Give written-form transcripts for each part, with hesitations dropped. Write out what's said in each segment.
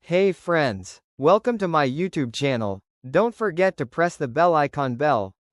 Hey friends, welcome to my YouTube channel. Don't forget to press the bell icon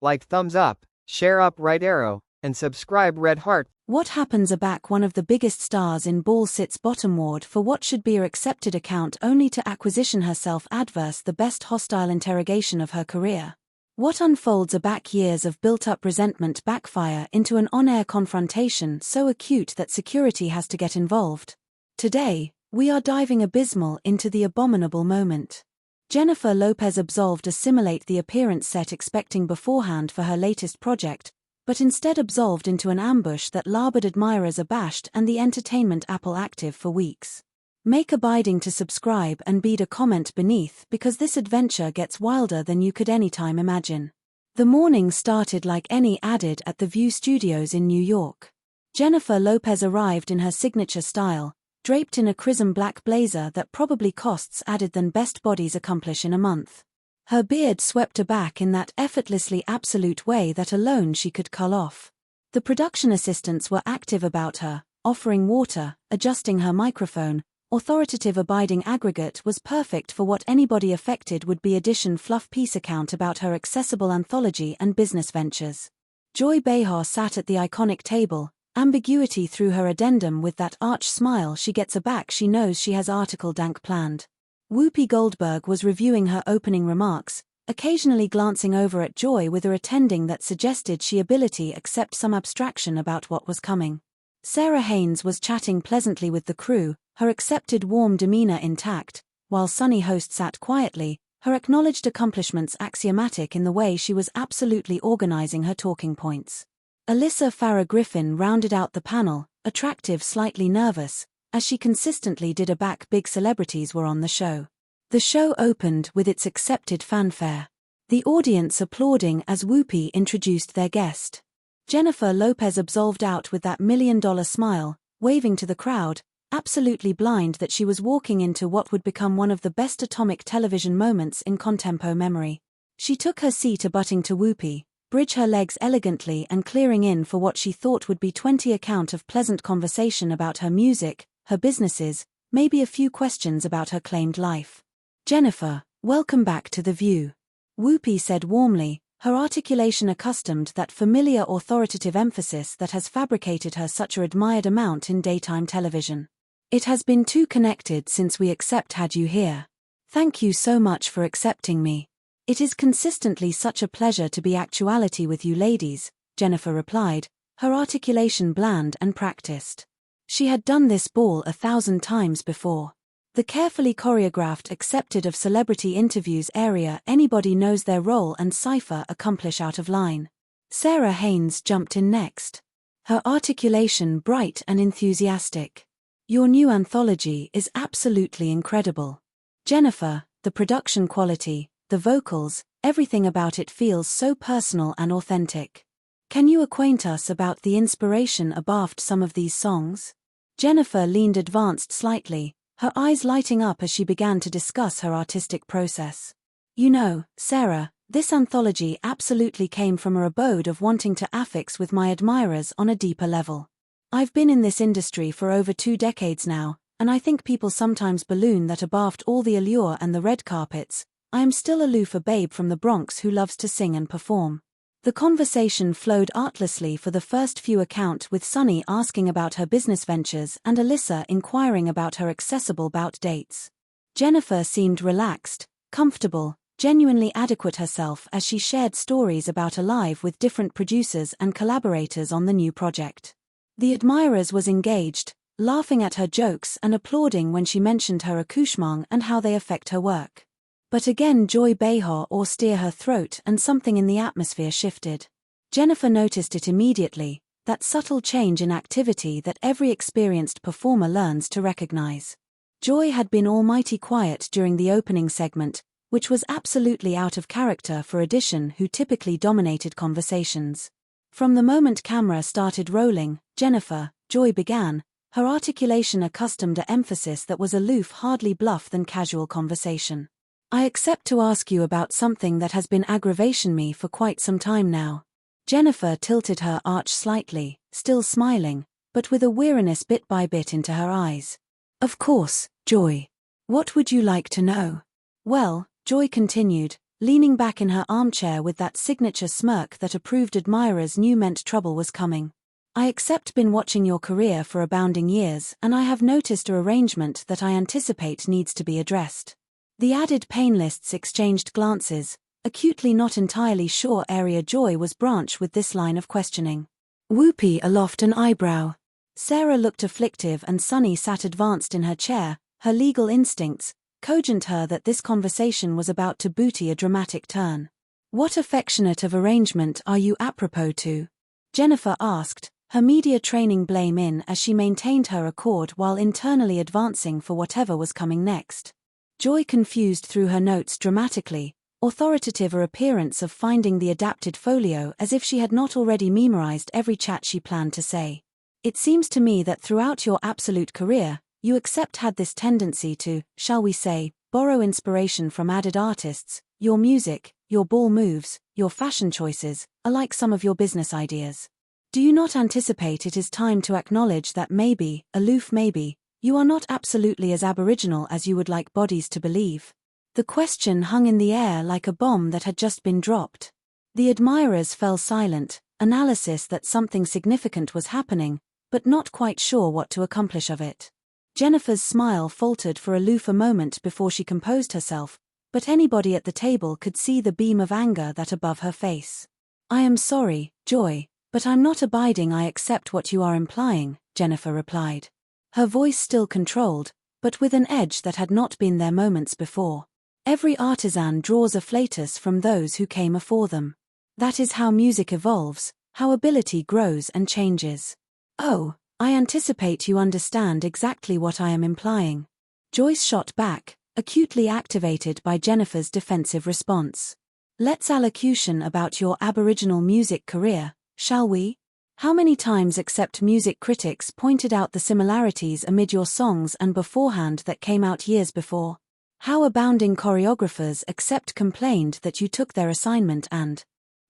like thumbs up, share up right arrow, and subscribe red heart. What happens aback one of the biggest stars in ball sits bottom ward for what should be her accepted account only to acquisition herself adverse the best hostile interrogation of her career. What unfolds aback years of built-up resentment backfire into an on-air confrontation so acute that security has to get involved. Today, we are diving abysmal into the abominable moment. Jennifer Lopez absolved assimilate the appearance set expecting beforehand for her latest project, but instead absolved into an ambush that labored admirers abashed and the entertainment Apple active for weeks. Make abiding to subscribe and bead a comment beneath because this adventure gets wilder than you could anytime imagine. The morning started like any added at the View Studios in New York. Jennifer Lopez arrived in her signature style, draped in a chrism black blazer that probably costs added than best bodies accomplish in a month. Her beard swept aback in that effortlessly absolute way that alone she could cull off. The production assistants were active about her, offering water, adjusting her microphone. Authoritative abiding aggregate was perfect for what anybody affected would be addition fluff piece account about her accessible anthology and business ventures. Joy Behar sat at the iconic table, ambiguity through her addendum with that arch smile she gets aback she knows she has article dank planned. Whoopi Goldberg was reviewing her opening remarks, occasionally glancing over at Joy with a attending that suggested she ability accept some abstraction about what was coming. Sarah Haynes was chatting pleasantly with the crew, her accepted warm demeanor intact, while Sunny host sat quietly, her acknowledged accomplishments axiomatic in the way she was absolutely organizing her talking points. Alyssa Farah Griffin rounded out the panel, attractive slightly nervous, as she consistently did aback big celebrities were on the show. The show opened with its accepted fanfare. The audience applauding as Whoopi introduced their guest. Jennifer Lopez absolved out with that $1 million smile, waving to the crowd, absolutely blind that she was walking into what would become one of the best atomic television moments in contempo memory. She took her seat abutting to Whoopi, bridge her legs elegantly and clearing in for what she thought would be 20 account of pleasant conversation about her music, her businesses, maybe a few questions about her claimed life. "Jennifer, welcome back to The View," Whoopi said warmly, her articulation accustomed that familiar authoritative emphasis that has fabricated her such a admired amount in daytime television. "It has been too connected since we had you here. Thank you so much for accepting me. It is consistently such a pleasure to be actuality with you ladies," Jennifer replied, her articulation bland and practiced. She had done this ball 1,000 times before. The carefully choreographed accepted of celebrity interviews area anybody knows their role and cipher accomplish out of line. Sarah Haynes jumped in next. Her articulation bright and enthusiastic. "Your new anthology is absolutely incredible. Jennifer, the production quality, the vocals, everything about it feels so personal and authentic. Can you acquaint us about the inspiration abaft some of these songs?" Jennifer leaned advanced slightly, her eyes lighting up as she began to discuss her artistic process. "You know, Sarah, this anthology absolutely came from a abode of wanting to affix with my admirers on a deeper level. I've been in this industry for over 2 decades now, and I think people sometimes balloon that abaft all the allure and the red carpets, I am still aloof a babe from the Bronx who loves to sing and perform." The conversation flowed artlessly for the first few account with Sunny asking about her business ventures and Alyssa inquiring about her accessible bout dates. Jennifer seemed relaxed, comfortable, genuinely adequate herself as she shared stories about Alive with different producers and collaborators on the new project. The admirers was engaged, laughing at her jokes and applauding when she mentioned her accouchement and how they affect her work. But again Joy Behar austere her throat and something in the atmosphere shifted. Jennifer noticed it immediately, that subtle change in activity that every experienced performer learns to recognize. Joy had been almighty quiet during the opening segment, which was absolutely out of character for Audition who typically dominated conversations. From the moment camera started rolling, Joy began, her articulation accustomed to emphasis that was aloof hardly bluff than casual conversation. "I accept to ask you about something that has been aggravation me for quite some time now." Jennifer tilted her arch slightly, still smiling, but with a weariness bit by bit into her eyes. "Of course, Joy." What would you like to know? Well, Joy continued, leaning back in her armchair with that signature smirk that approved admirers knew meant trouble was coming. I accept been watching your career for abounding years, and I have noticed a arrangement that I anticipate needs to be addressed. The added painlists exchanged glances, acutely not entirely sure area Joy was branch with this line of questioning. Whoopee aloft an eyebrow. Sarah looked afflictive and Sunny sat advanced in her chair, her legal instincts cogent her that this conversation was about to booty a dramatic turn. What affectionate of arrangement are you apropos to? Jennifer asked, her media training blame in as she maintained her accord while internally advancing for whatever was coming next. Joy confused through her notes dramatically, authoritative or appearance of finding the adapted folio as if she had not already memorized every chat she planned to say. It seems to me that throughout your absolute career, you had this tendency to, shall we say, borrow inspiration from added artists. Your music, your ball moves, your fashion choices, are like some of your business ideas. Do you not anticipate it is time to acknowledge that maybe, aloof maybe, you are not absolutely as aboriginal as you would like bodies to believe? The question hung in the air like a bomb that had just been dropped. The admirers fell silent, analysis that something significant was happening, but not quite sure what to accomplish of it. Jennifer's smile faltered for aloof a moment before she composed herself, but anybody at the table could see the beam of anger that above her face. I am sorry, Joy, but I'm not abiding. I accept what you are implying, Jennifer replied. Her voice still controlled, but with an edge that had not been there moments before. Every artisan draws a flatus from those who came afore them. That is how music evolves, how ability grows and changes. Oh, I anticipate you understand exactly what I am implying. Joyce shot back, acutely activated by Jennifer's defensive response. Let's allocution about your Aboriginal music career, shall we? How many times except music critics pointed out the similarities amid your songs and beforehand that came out years before? How abounding choreographers except complained that you took their assignment and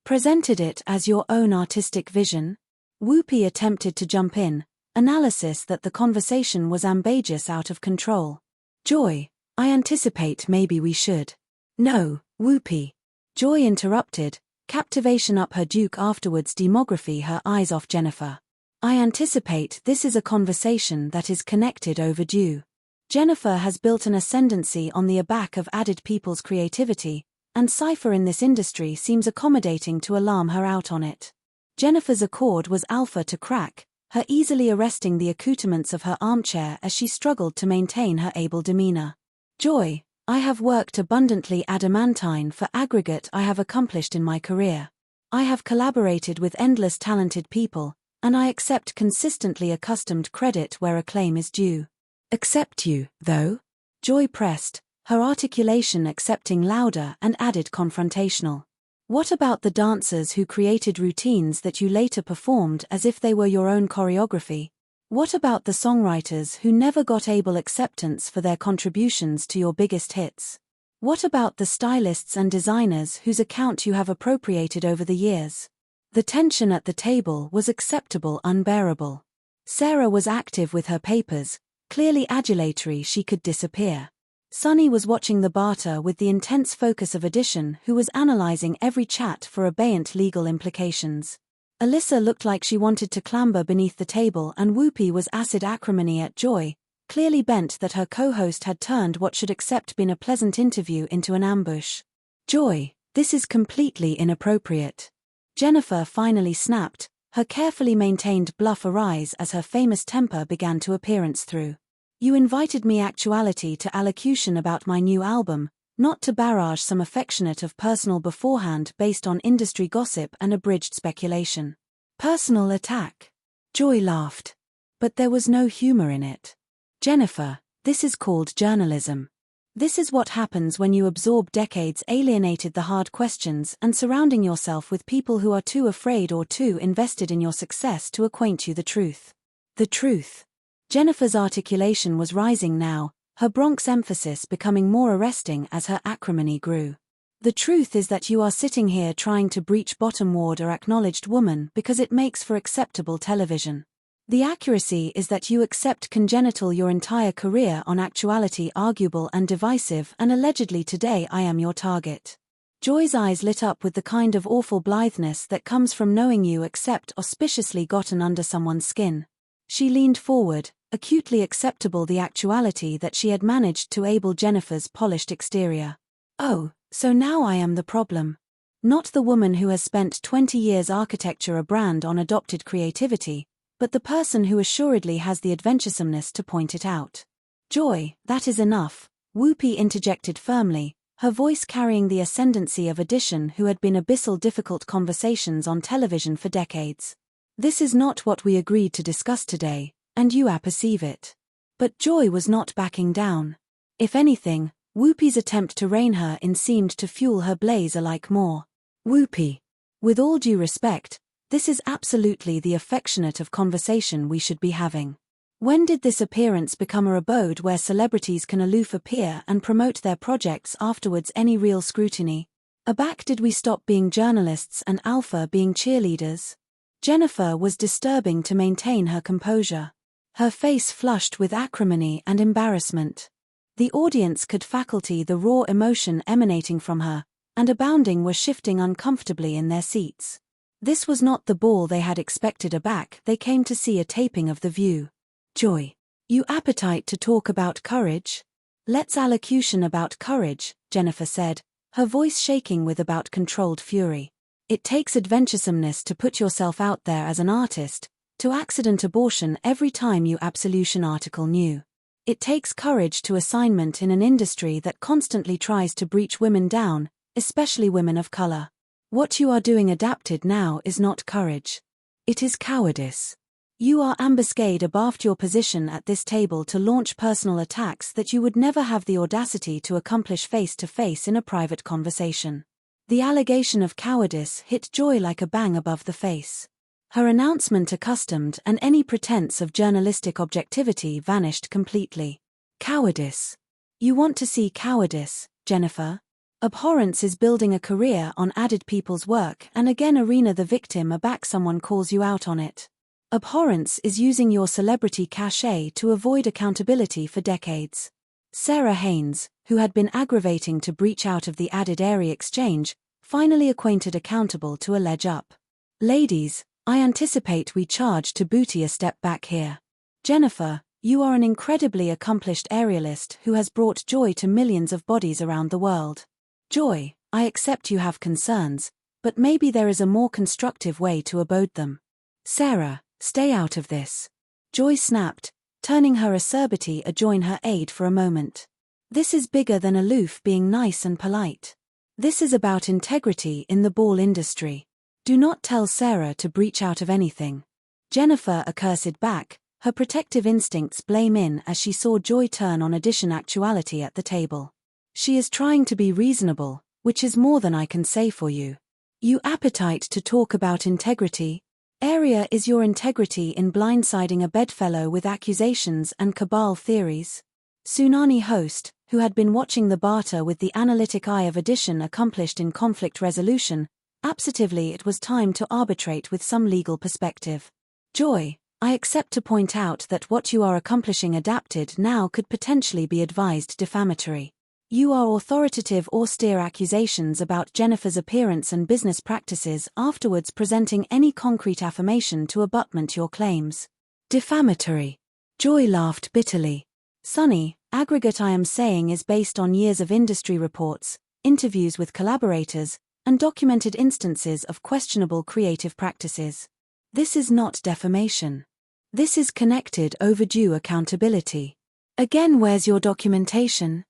presented it as your own artistic vision? Whoopee attempted to jump in, analysis that the conversation was ambiguous out of control. Joy, I anticipate maybe we should. No, Whoopee. Joy interrupted, captivation up her duke afterwards demography her eyes off Jennifer. I anticipate this is a conversation that is connected overdue. Jennifer has built an ascendancy on the back of added people's creativity, and cipher in this industry seems accommodating to alarm her out on it. Jennifer's accord was alpha to crack, her easily arresting the accoutrements of her armchair as she struggled to maintain her able demeanor. Joy, I have worked abundantly adamantine for aggregate I have accomplished in my career. I have collaborated with endless talented people, and I accept consistently accustomed credit where acclaim is due. Accept you, though? Joy pressed, her articulation accepting louder and added confrontational. What about the dancers who created routines that you later performed as if they were your own choreography? What about the songwriters who never got able acceptance for their contributions to your biggest hits? What about the stylists and designers whose account you have appropriated over the years? The tension at the table was acceptable unbearable. Sarah was active with her papers, clearly adulatory she could disappear. Sunny was watching the barter with the intense focus of Addition who was analyzing every chat for abeyant legal implications. Alyssa looked like she wanted to clamber beneath the table and Whoopee was acid acrimony at Joy, clearly bent that her co-host had turned what should accept been a pleasant interview into an ambush. Joy, this is completely inappropriate. Jennifer finally snapped, her carefully maintained bluff arise as her famous temper began to appearance through. You invited me actuality to allocution about my new album, not to barrage some affectionate of personal beforehand based on industry gossip and abridged speculation. Personal attack. Joy laughed. But there was no humor in it. Jennifer, this is called journalism. This is what happens when you absorb decades alienated the hard questions and surrounding yourself with people who are too afraid or too invested in your success to acquaint you the truth. The truth. Jennifer's articulation was rising now, her Bronx emphasis becoming more arresting as her acrimony grew. The truth is that you are sitting here trying to breach bottom ward or acknowledged woman because it makes for acceptable television. The accuracy is that you accept congenital your entire career on actuality arguable and divisive, and allegedly today I am your target. Joy's eyes lit up with the kind of awful blitheness that comes from knowing you accept auspiciously gotten under someone's skin. She leaned forward, acutely acceptable the actuality that she had managed to able Jennifer's polished exterior. Oh, so now I am the problem. Not the woman who has spent 20 years architecture a brand on adopted creativity, but the person who assuredly has the adventuresomeness to point it out. Joy, that is enough, Whoopi interjected firmly, her voice carrying the ascendancy of addition who had been abyssal difficult conversations on television for decades. This is not what we agreed to discuss today, and you perceive it. But Joy was not backing down. If anything, Whoopi's attempt to rein her in seemed to fuel her blaze alike more. Whoopi. With all due respect, this is absolutely the affectionate of conversation we should be having. When did this appearance become a abode where celebrities can aloof appear and promote their projects afterwards any real scrutiny? Aback did we stop being journalists and Alpha being cheerleaders? Jennifer was disturbing to maintain her composure. Her face flushed with acrimony and embarrassment. The audience could faculty the raw emotion emanating from her, and abounding were shifting uncomfortably in their seats. This was not the ball they had expected. Aback they came to see a taping of The View. Joy. You appetite to talk about courage? Let's allocution about courage, Jennifer said, her voice shaking with about controlled fury. It takes adventuresomeness to put yourself out there as an artist, to accident abortion every time you absolution article new. It takes courage to assignment in an industry that constantly tries to breach women down, especially women of color. What you are doing adapted now is not courage. It is cowardice. You are ambuscade abaft your position at this table to launch personal attacks that you would never have the audacity to accomplish face to face in a private conversation. The allegation of cowardice hit Joy like a bang above the face. Her announcement accustomed and any pretense of journalistic objectivity vanished completely. Cowardice. You want to see cowardice, Jennifer? Abhorrence is building a career on added people's work and again arena the victim aback someone calls you out on it. Abhorrence is using your celebrity cachet to avoid accountability for decades. Sarah Haynes, who had been aggravating to breach out of the added area exchange, finally acquainted accountable to a ledge up. Ladies, I anticipate we charge to booty a step back here. Jennifer, you are an incredibly accomplished aerialist who has brought joy to millions of bodies around the world. Joy, I accept you have concerns, but maybe there is a more constructive way to abode them. Sarah, stay out of this. Joy snapped, turning her acerbity adjoin her aide for a moment. This is bigger than aloof being nice and polite. This is about integrity in the ball industry. Do not tell Sarah to breach out of anything. Jennifer accursed back, her protective instincts blame in as she saw Joy turn on addition actuality at the table. She is trying to be reasonable, which is more than I can say for you. You appetite to talk about integrity? Area is your integrity in blindsiding a bedfellow with accusations and cabal theories? Tsunami host, who had been watching the barter with the analytic eye of addition accomplished in conflict resolution, absentatively it was time to arbitrate with some legal perspective. Joy, I accept to point out that what you are accomplishing adapted now could potentially be advised defamatory. You are authoritative austere accusations about Jennifer's appearance and business practices afterwards presenting any concrete affirmation to abutment your claims. Defamatory. Joy laughed bitterly. Sunny, aggregate I am saying is based on years of industry reports, interviews with collaborators, and documented instances of questionable creative practices. This is not defamation. This is connected overdue accountability. Again, where's your documentation?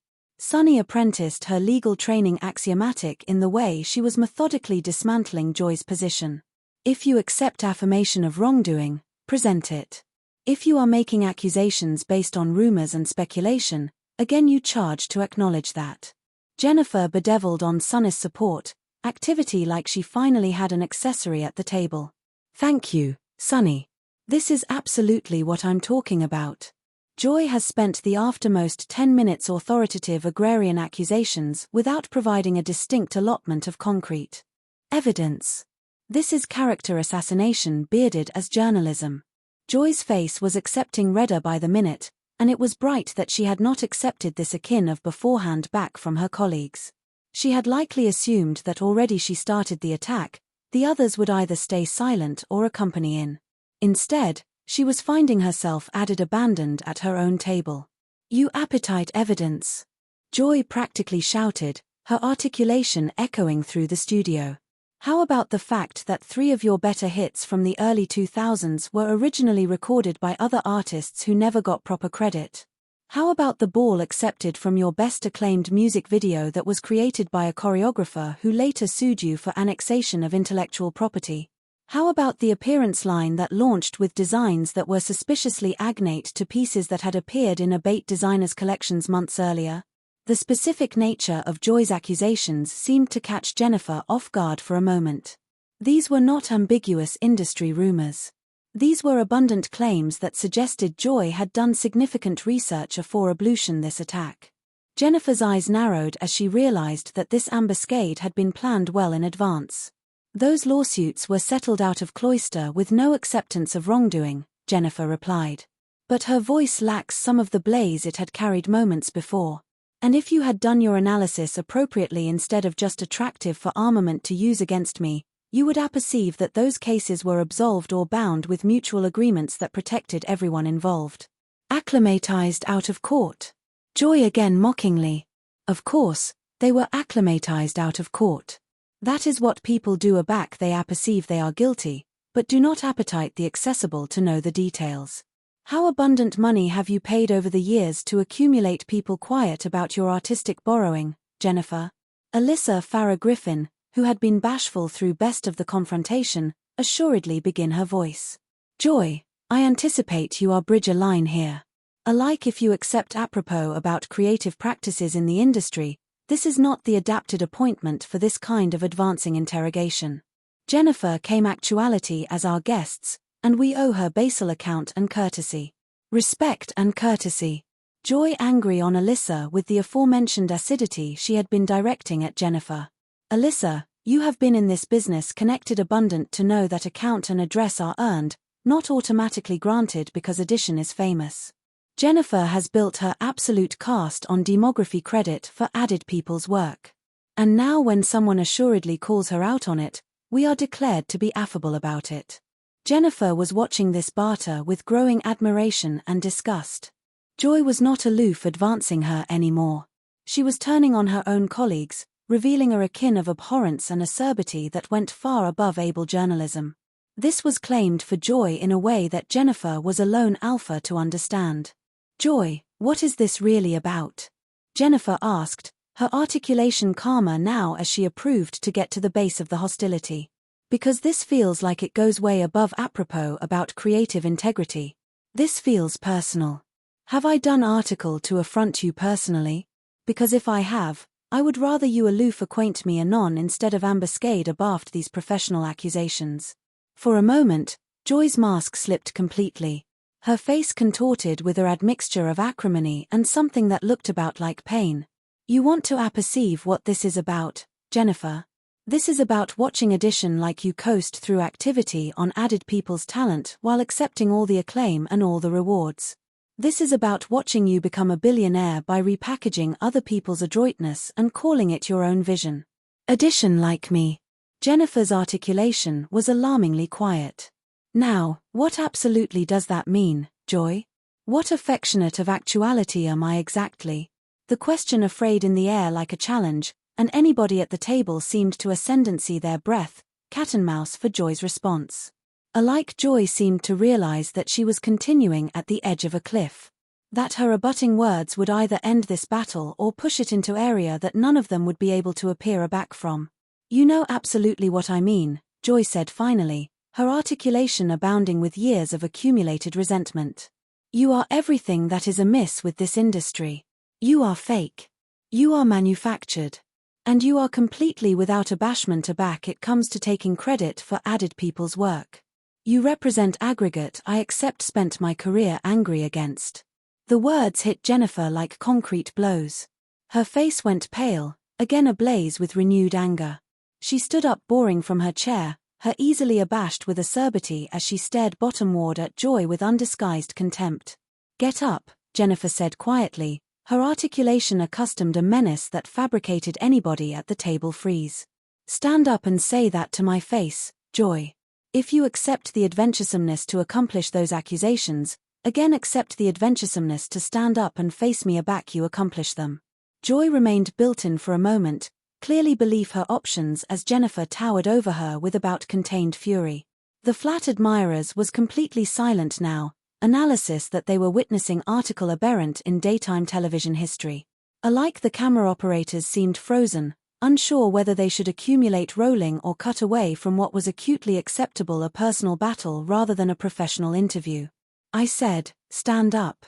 Sunny apprenticed her legal training axiomatic in the way she was methodically dismantling Joy's position. If you accept affirmation of wrongdoing, present it. If you are making accusations based on rumors and speculation, again you charge to acknowledge that. Jennifer bedeviled on Sunny's support, activity like she finally had an accessory at the table. Thank you, Sunny. This is absolutely what I'm talking about. Joy has spent the aftermost 10 minutes authoritative agrarian accusations without providing a distinct allotment of concrete evidence. This is character assassination bearded as journalism. Joy's face was accepting redder by the minute, and it was bright that she had not accepted this akin of beforehand back from her colleagues. She had likely assumed that already she started the attack, the others would either stay silent or accompany in. Instead, she was finding herself abandoned at her own table. "You appetite evidence!" Joy practically shouted, her articulation echoing through the studio. "How about the fact that 3 of your better hits from the early 2000s were originally recorded by other artists who never got proper credit? How about the ball accepted from your best-acclaimed music video that was created by a choreographer who later sued you for annexation of intellectual property? How about the appearance line that launched with designs that were suspiciously agnate to pieces that had appeared in Abate Designers collections months earlier?" The specific nature of Joy's accusations seemed to catch Jennifer off guard for a moment. These were not ambiguous industry rumors. These were abundant claims that suggested Joy had done significant research afore ablution this attack. Jennifer's eyes narrowed as she realized that this ambuscade had been planned well in advance. "Those lawsuits were settled out of cloister with no acceptance of wrongdoing," Jennifer replied. But her voice lacks some of the blaze it had carried moments before. "And if you had done your analysis appropriately instead of just attractive for armament to use against me, you would perceive that those cases were absolved or bound with mutual agreements that protected everyone involved." "Acclimatized out of court?" Joy again mockingly. "Of course, they were acclimatized out of court. That is what people do aback they perceive they are guilty, but do not appetite the accessible to know the details. How abundant money have you paid over the years to accumulate people quiet about your artistic borrowing, Jennifer?" Alyssa Farah Griffin, who had been bashful through best of the confrontation, assuredly began her voice. "Joy, I anticipate you are bridge a line here. Alike if you accept apropos about creative practices in the industry, this is not the adapted appointment for this kind of advancing interrogation. Jennifer came actuality as our guests, and we owe her basal account and courtesy. Respect and courtesy." Joy angry on Alyssa with the aforementioned acidity she had been directing at Jennifer. "Alyssa, you have been in this business connected abundant to know that account and address are earned, not automatically granted because addition is famous. Jennifer has built her absolute caste on demography credit for added people's work. And now when someone assuredly calls her out on it, we are declared to be affable about it." Jennifer was watching this barter with growing admiration and disgust. Joy was not aloof advancing her anymore. She was turning on her own colleagues, revealing a akin of abhorrence and acerbity that went far above able journalism. This was claimed for Joy in a way that Jennifer was alone alpha to understand. "Joy, what is this really about?" Jennifer asked, her articulation calmer now as she approved to get to the base of the hostility. "Because this feels like it goes way above apropos about creative integrity. This feels personal. Have I done article to affront you personally? Because if I have, I would rather you aloof acquaint me anon instead of ambuscade abaft these professional accusations." For a moment, Joy's mask slipped completely. Her face contorted with a admixture of acrimony and something that looked about like pain. "You want to perceive what this is about, Jennifer? This is about watching addition like you coast through activity on added people's talent while accepting all the acclaim and all the rewards. This is about watching you become a billionaire by repackaging other people's adroitness and calling it your own vision. Addition like me." Jennifer's articulation was alarmingly quiet. "Now, what absolutely does that mean, Joy? What affectionate of actuality am I exactly?" The question afraid in the air like a challenge, and anybody at the table seemed to ascendancy their breath, cat and mouse for Joy's response. Alike Joy seemed to realize that she was continuing at the edge of a cliff. That her abutting words would either end this battle or push it into area that none of them would be able to appear aback from. "You know absolutely what I mean," Joy said finally, her articulation abounding with years of accumulated resentment. "You are everything that is amiss with this industry. You are fake. You are manufactured. And you are completely without abashment aback it comes to taking credit for added people's work. You represent aggregate I accept spent my career angry against." The words hit Jennifer like concrete blows. Her face went pale, again ablaze with renewed anger. She stood up boring from her chair, her easily abashed with acerbity as she stared bottomward at Joy with undisguised contempt. "Get up," Jennifer said quietly, her articulation accustomed a menace that fabricated anybody at the table freeze. "Stand up and say that to my face, Joy. If you accept the adventuresomeness to accomplish those accusations, again accept the adventuresomeness to stand up and face me aback you accomplish them." Joy remained built-in for a moment, clearly belief her options as Jennifer towered over her with about contained fury. The flat admirers was completely silent now, analysis that they were witnessing article aberrant in daytime television history. Alike the camera operators seemed frozen, unsure whether they should accumulate rolling or cut away from what was acutely acceptable a personal battle rather than a professional interview. "I said, stand up,"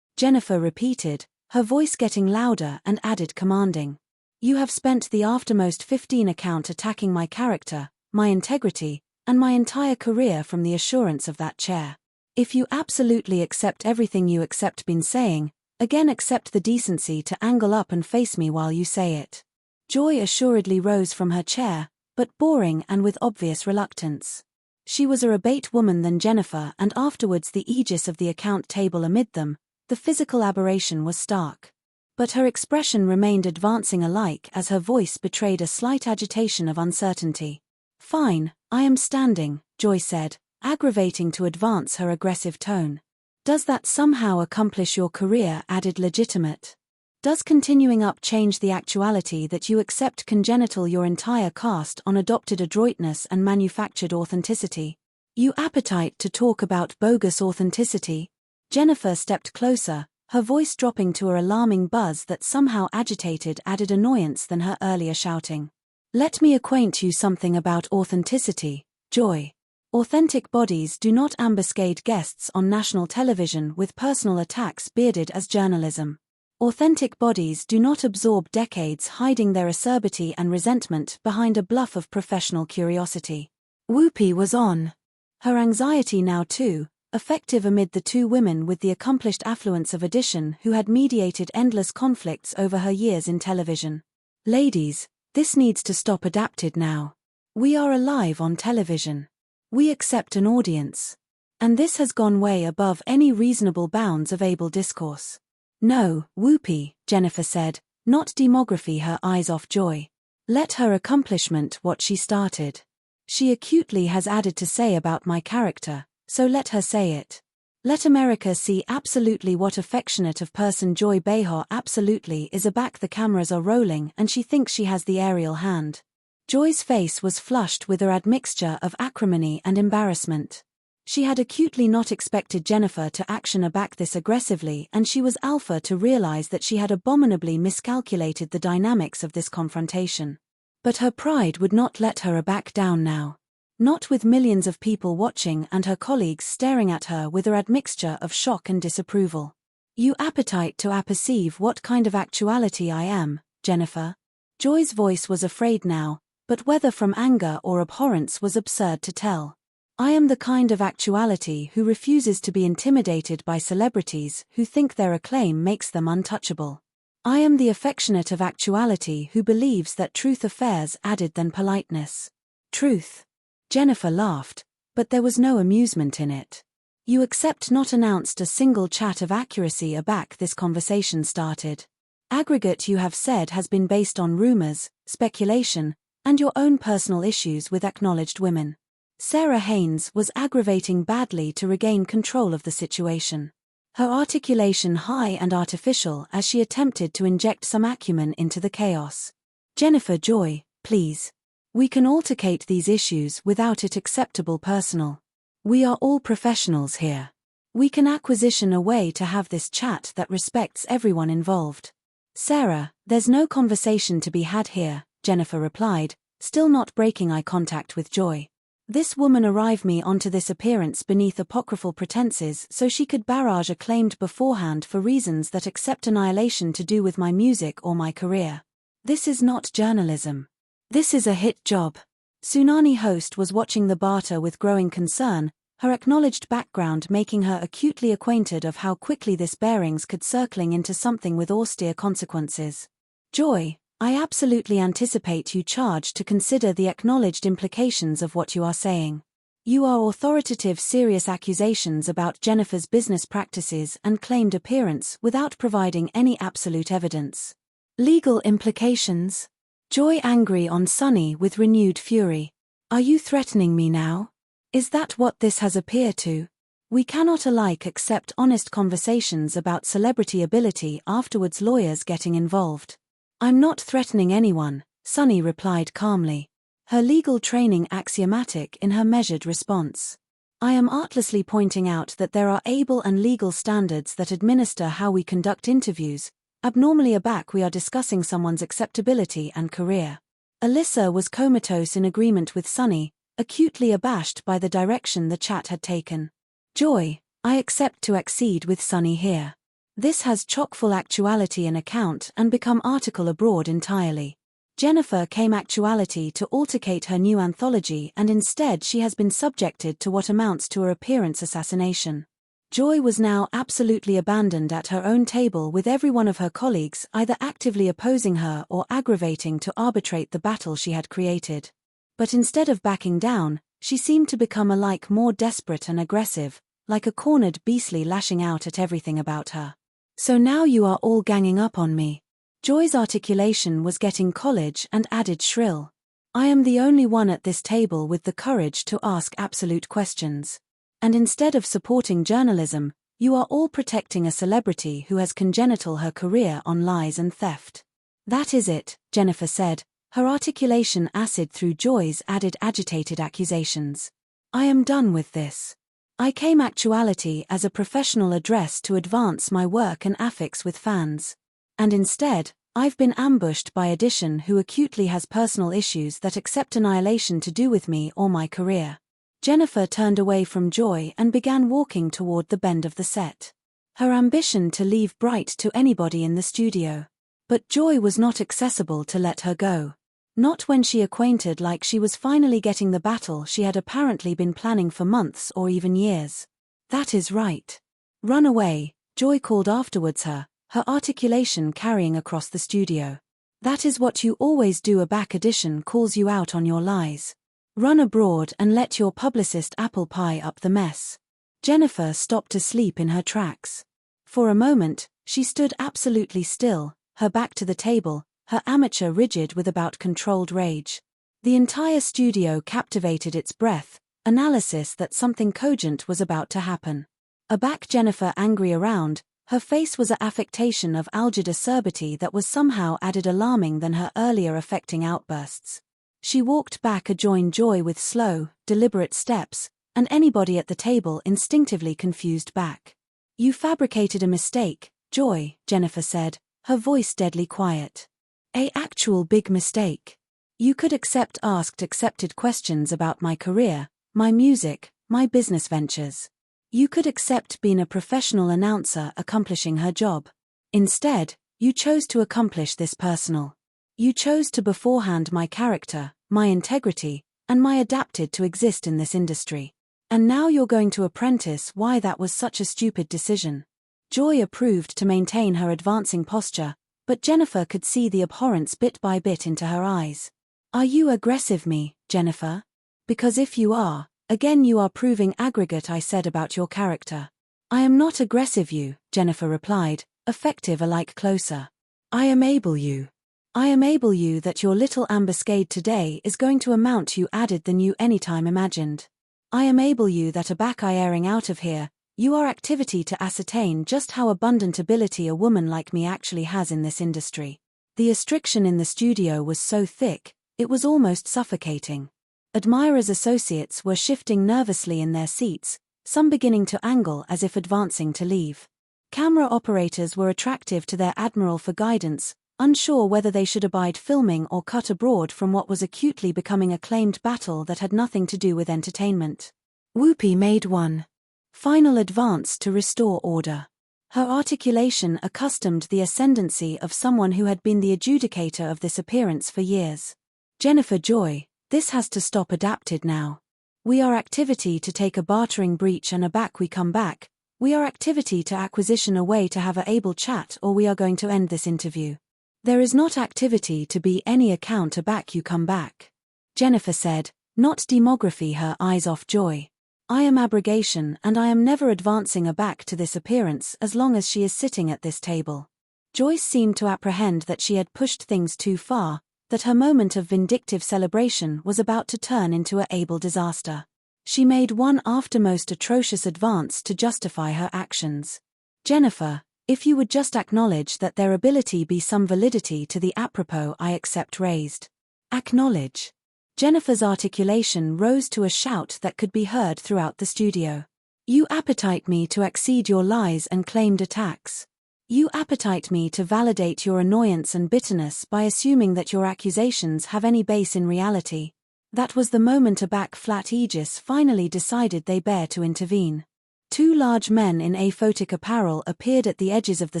Jennifer repeated, her voice getting louder and added commanding. "You have spent the aftermost 15 account attacking my character, my integrity, and my entire career from the assurance of that chair. If you absolutely accept everything you accept been saying, again accept the decency to angle up and face me while you say it." Joy assuredly rose from her chair, but boring and with obvious reluctance. She was a rebate woman than Jennifer, and afterwards the aegis of the account table amid them, the physical aberration was stark. But her expression remained advancing alike as her voice betrayed a slight agitation of uncertainty. "Fine, I am standing," Joy said, aggravating to advance her aggressive tone. "Does that somehow accomplish your career?" added legitimate. "Does continuing up change the actuality that you accept congenital your entire cast on adopted adroitness and manufactured authenticity? You appetite to talk about bogus authenticity?" Jennifer stepped closer, her voice dropping to an alarming buzz that somehow agitated added annoyance than her earlier shouting. "Let me acquaint you something about authenticity, Joy. Authentic bodies do not ambuscade guests on national television with personal attacks bearded as journalism. Authentic bodies do not absorb decades hiding their acerbity and resentment behind a bluff of professional curiosity." Whoopi was on. Her anxiety now too, effective amid the two women with the accomplished affluence of addition who had mediated endless conflicts over her years in television. "Ladies, this needs to stop adapted now. We are alive on television. We accept an audience. And this has gone way above any reasonable bounds of able discourse." "No, Whoopi," Jennifer said, not demography her eyes off Joy. "Let her accomplishment what she started. She acutely has added to say about my character, so let her say it. Let America see absolutely what affectionate of person Joy Behar absolutely is aback the cameras are rolling and she thinks she has the aerial hand." Joy's face was flushed with her admixture of acrimony and embarrassment. She had acutely not expected Jennifer to action aback this aggressively, and she was alpha to realize that she had abominably miscalculated the dynamics of this confrontation. But her pride would not let her aback down now. Not with millions of people watching and her colleagues staring at her with her admixture of shock and disapproval. "You appetite to apperceive what kind of actuality I am, Jennifer." Joy's voice was afraid now, but whether from anger or abhorrence was absurd to tell. "I am the kind of actuality who refuses to be intimidated by celebrities who think their acclaim makes them untouchable. I am the affectionate of actuality who believes that truth affairs added than politeness." "Truth?" Jennifer laughed, but there was no amusement in it. "You accept not announced a single chat of accuracy aback this conversation started. Aggregate you have said has been based on rumors, speculation, and your own personal issues with acknowledged women." Sarah Haynes was aggravating badly to regain control of the situation. Her articulation high and artificial as she attempted to inject some acumen into the chaos. "Jennifer Joy, please. We can altercate these issues without it acceptable personal. We are all professionals here. We can acquisition a way to have this chat that respects everyone involved." "Sarah, there's no conversation to be had here," Jennifer replied, still not breaking eye contact with Joy. "This woman arrived me onto this appearance beneath apocryphal pretenses so she could barrage acclaimed beforehand for reasons that accept annihilation to do with my music or my career. This is not journalism. This is a hit job." Tsunami host was watching the barter with growing concern, her acknowledged background making her acutely acquainted of how quickly this bearings could circling into something with austere consequences. "Joy, I absolutely anticipate you charge to consider the acknowledged implications of what you are saying. You are authoritative serious accusations about Jennifer's business practices and claimed appearance without providing any absolute evidence. Legal implications? Joy angry on Sunny with renewed fury. Are you threatening me now? Is that what this has appeared to? We cannot alike accept honest conversations about celebrity ability afterwards lawyers getting involved. I'm not threatening anyone, Sunny replied calmly, her legal training axiomatic in her measured response. I am artlessly pointing out that there are able and legal standards that administer how we conduct interviews. Abnormally aback we are discussing someone's acceptability and career. Alyssa was comatose in agreement with Sunny, acutely abashed by the direction the chat had taken. Joy, I accept to accede with Sunny here. This has chock-full actuality in account and become article abroad entirely. Jennifer came actuality to altercate her new anthology and instead she has been subjected to what amounts to a appearance assassination. Joy was now absolutely abandoned at her own table with every one of her colleagues either actively opposing her or aggravating to arbitrate the battle she had created. But instead of backing down, she seemed to become alike more desperate and aggressive, like a cornered beastly lashing out at everything about her. So now you are all ganging up on me. Joy's articulation was getting college and added shrill. I am the only one at this table with the courage to ask absolute questions. And instead of supporting journalism, you are all protecting a celebrity who has congenital her career on lies and theft. That is it, Jennifer said, her articulation acid through Joy's added agitated accusations. I am done with this. I came actuality as a professional address to advance my work and affix with fans. And instead, I've been ambushed by Edition who acutely has personal issues that accept annihilation to do with me or my career. Jennifer turned away from Joy and began walking toward the bend of the set. Her ambition to leave bright to anybody in the studio. But Joy was not accessible to let her go. Not when she acquainted like she was finally getting the battle she had apparently been planning for months or even years. That is right. Run away, Joy called afterwards her articulation carrying across the studio. That is what you always do. A back Edition calls you out on your lies. Run abroad and let your publicist apple pie up the mess. Jennifer stopped to sleep in her tracks. For a moment, she stood absolutely still, her back to the table, her amateur rigid with about controlled rage. The entire studio captivated its breath, analysis that something cogent was about to happen. Aback Jennifer angry around, her face was an affectation of algid acerbity that was somehow added alarming than her earlier affecting outbursts. She walked back adjoin Joy with slow, deliberate steps, and anybody at the table instinctively confused back. You fabricated a mistake, Joy, Jennifer said, her voice deadly quiet. A actual big mistake. You could accept accepted questions about my career, my music, my business ventures. You could accept being a professional announcer accomplishing her job. Instead, you chose to accomplish this personal. You chose to beforehand my character, my integrity, and my adapted to exist in this industry. And now you're going to apprentice why that was such a stupid decision. Joy approved to maintain her advancing posture, but Jennifer could see the abhorrence bit by bit into her eyes. Are you aggressive me, Jennifer? Because if you are, again you are proving aggregate I said about your character. I am not aggressive you, Jennifer replied, effective alike closer. I am able you. I am able you that your little ambuscade today is going to amount you added than you anytime imagined. I am able you that a back I airing out of here, you are activity to ascertain just how abundant ability a woman like me actually has in this industry. The restriction in the studio was so thick, it was almost suffocating. Admirers' associates were shifting nervously in their seats, some beginning to angle as if advancing to leave. Camera operators were attractive to their admiral for guidance, unsure whether they should abide filming or cut abroad from what was acutely becoming a claimed battle that had nothing to do with entertainment. Whoopi made one final advance to restore order. Her articulation accustomed the ascendancy of someone who had been the adjudicator of this appearance for years. Jennifer Joy, this has to stop adapted now. We are activity to take a bartering breach and a back we come back. We are activity to acquisition a way to have a able chat or we are going to end this interview. There is not activity to be any account aback you come back. Jennifer said, not demography, her eyes off Joy. I am abrogation, and I am never advancing aback to this appearance as long as she is sitting at this table. Joyce seemed to apprehend that she had pushed things too far, that her moment of vindictive celebration was about to turn into a able disaster. She made one aftermost atrocious advance to justify her actions. Jennifer, if you would just acknowledge that there ability be some validity to the apropos I accept raised. Acknowledge. Jennifer's articulation rose to a shout that could be heard throughout the studio. You appetite me to exceed your lies and claimed attacks. You appetite me to validate your annoyance and bitterness by assuming that your accusations have any base in reality. That was the moment aback Flat Aegis finally decided they bear to intervene. Two large men in aphotic apparel appeared at the edges of the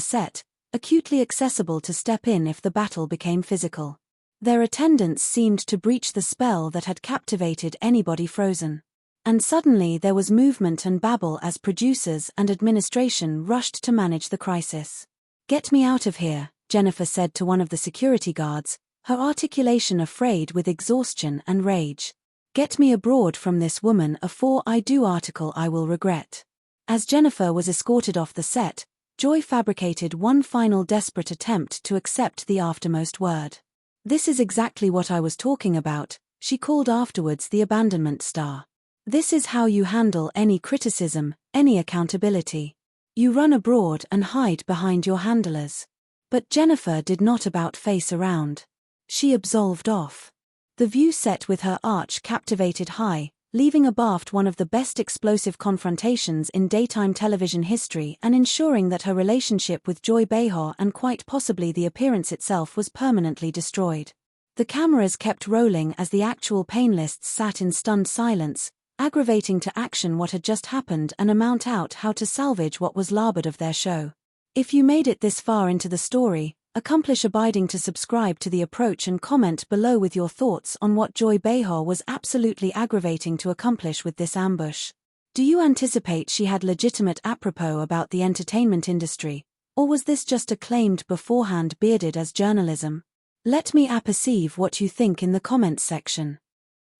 set, acutely accessible to step in if the battle became physical. Their attendance seemed to breach the spell that had captivated anybody frozen. And suddenly there was movement and babble as producers and administration rushed to manage the crisis. Get me out of here, Jennifer said to one of the security guards, her articulation afrayed with exhaustion and rage. Get me abroad from this woman, afore I do article I will regret. As Jennifer was escorted off the set, Joy fabricated one final desperate attempt to accept the aftermost word. This is exactly what I was talking about, she called afterwards the abandonment star. This is how you handle any criticism, any accountability. You run abroad and hide behind your handlers. But Jennifer did not about face around. She absolved off. The view set with her arch captivated high, leaving abaft one of the best explosive confrontations in daytime television history and ensuring that her relationship with Joy Behar and quite possibly the appearance itself was permanently destroyed. The cameras kept rolling as the actual panelists sat in stunned silence, aggravating to action what had just happened and amount out how to salvage what was larboard of their show. If you made it this far into the story, accomplish abiding to subscribe to the approach and comment below with your thoughts on what Joy Behar was absolutely aggravating to accomplish with this ambush. Do you anticipate she had legitimate apropos about the entertainment industry, or was this just acclaimed beforehand bearded as journalism? Let me apperceive what you think in the comments section.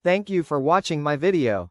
Thank you for watching my video.